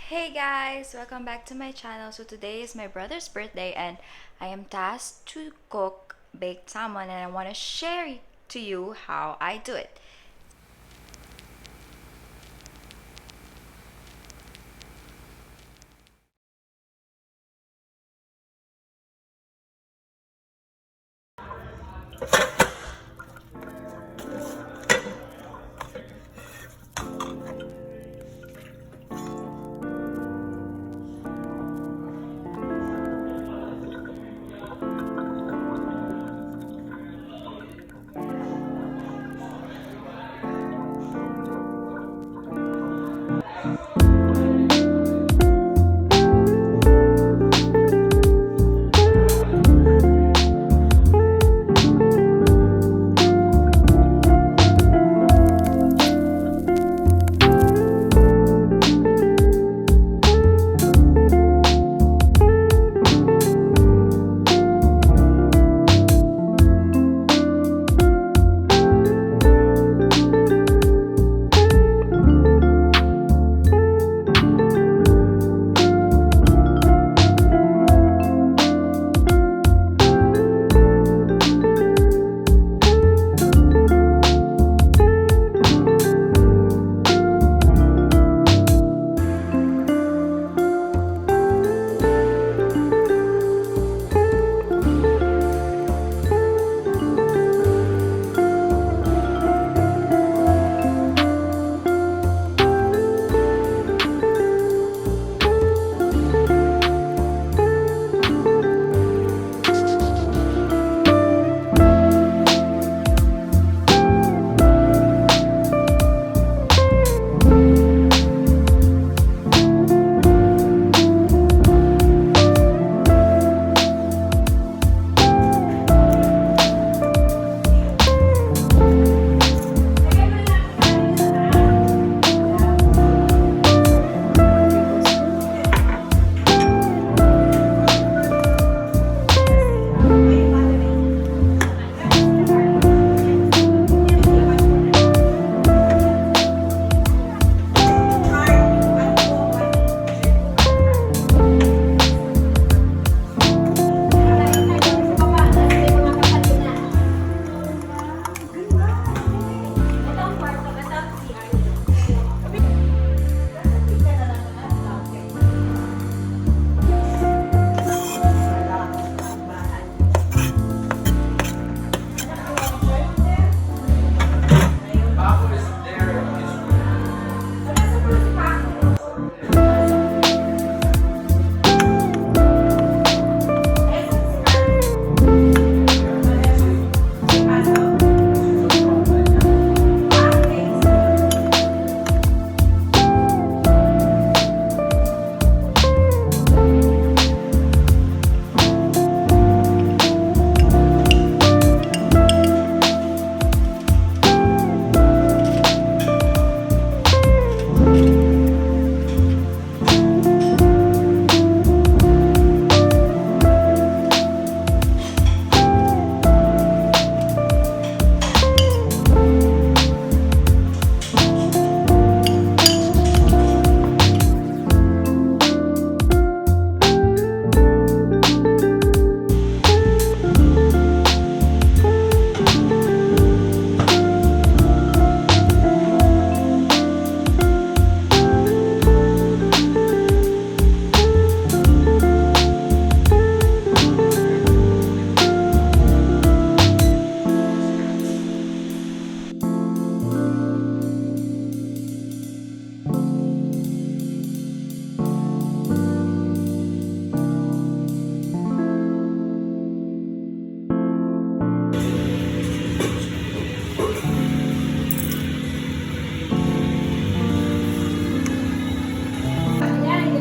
Hey guys, welcome back to my channel. So today is my brother's birthday and I am tasked to cook baked salmon, and I want to share to you how I do it.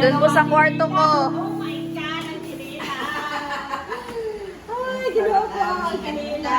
Doon po sa kwarto ko. Oh my God, ang kanila! Ay, ginawa po ang kanila!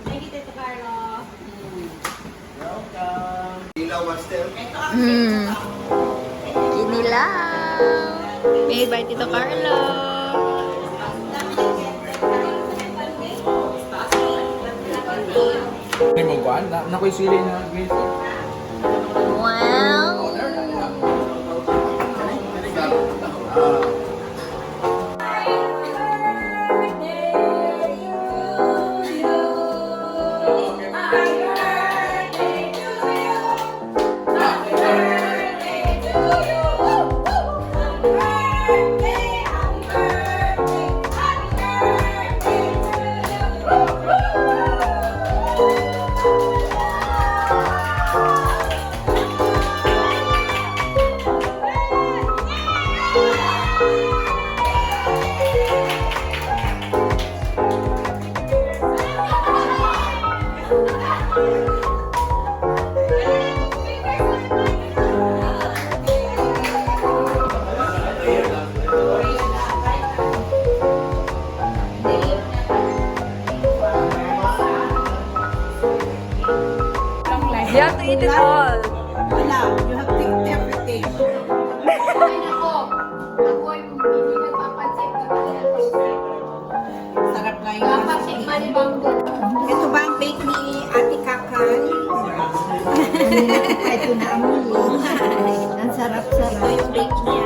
Thank you, Tito Carlo. Welcome. Ilaw one step. Kinilaw. Made by Tito Carlo. Hindi mo ba? Nakoy sili na green. Wow. Oh, there na. Ito na ang muli. Ang sarap-sarap. Ito yung bake niya.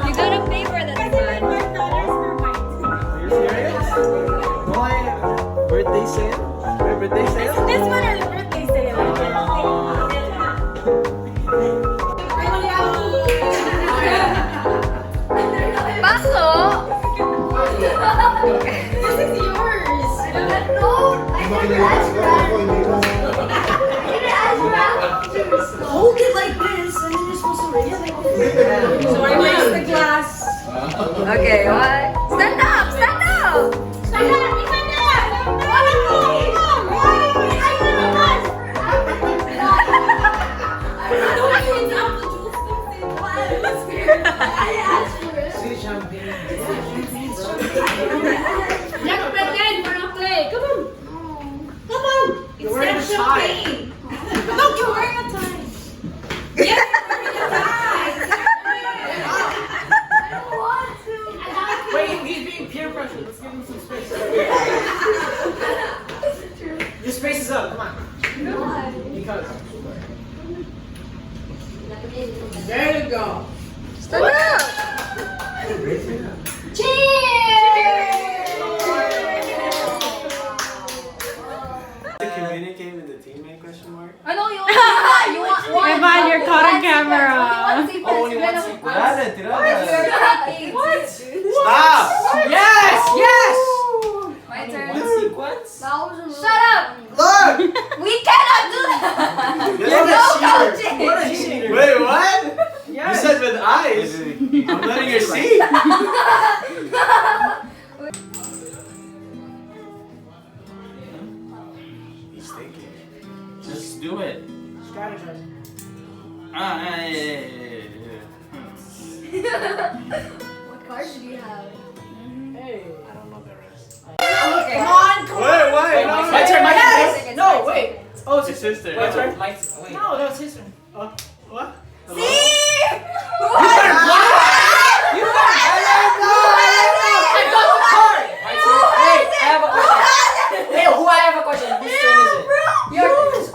You got a paper that's good. Are you serious? Why? Birthday sale? My birthday sale? This one is birthday sale. Baso! This is yours. No! I never asked Hold it like this, and then you're supposed to raise it. So I raise the glass. Okay, what? Stand up! Stand up! Stand up! Stand up! See champagne. Never pretend we're not playing. Come on. Come on. You're wearing a tie. No, you're wearing a tie. Yes, you're wearing a tie. I don't want to. Wait, he's being peer pressured. Let's give him some space. Your space is up. Come on. Because. There you go. Stand up! To communicate with the teammate? Question mark. Ano yun? You want one? Evan, you're caught on camera. Only one sequence. What? Stop! Yes! Yes! My turn. One sequence? Shut up! Look! We cannot do that! You're No a cheater. coaching! What a cheater. Wait, what? You said with eyes. I'm letting her see. He's thinking. Just do it. Strategize. What cards do you have? Hey. I don't know the rest. Okay. Come on, come Wait, wait. on. My turn, my turn. Yes. No, wait. Oh, it's his sister. My turn. Wait. No, that was his turn. What? Hello? See? You better block! You better I got the card! My turn. Hey, I have a question. Hey, who I have a question? Whose turn is it? Yours.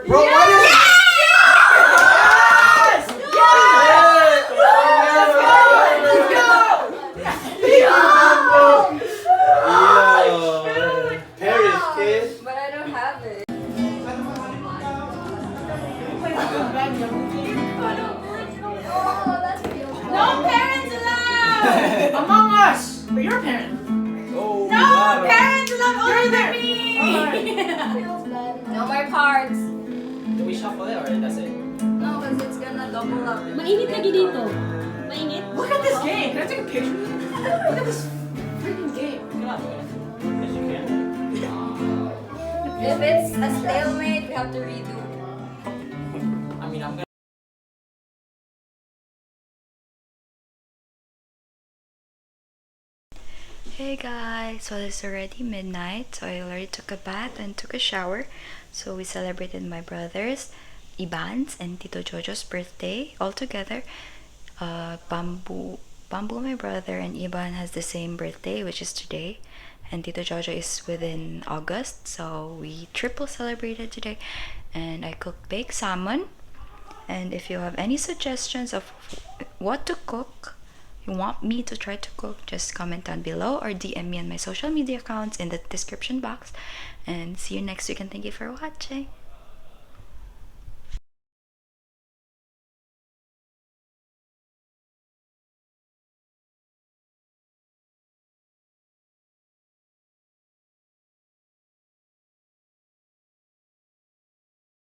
Bro, what is it? Paris, kid. But I don't have it. Oh, that's beautiful. No parents allowed. Among Us. But you're a parent. Oh, No wow. parents allowed older than me. No more cards. Do we shuffle it or that's it? No, because it's gonna double up. Mainit lagi dito. Mainit. Look at this game. Can I take a picture? Look at this freaking game. Come on. Yes, you can. If it's a stalemate, we have to redo. I mean, I'm gonna. Hey guys, well it's already midnight, so I already took a bath and took a shower. So we celebrated my brother's, Iban's, and Tito Jojo's birthday all together. Bamboo, my brother, and Iban has the same birthday, which is today, and Tito Jojo is within August, so we triple celebrated today. And I cooked baked salmon. And if you have any suggestions of what to cook, you want me to try to cook, just comment down below or DM me on my social media accounts in the description box. And see you next week, and thank you for watching.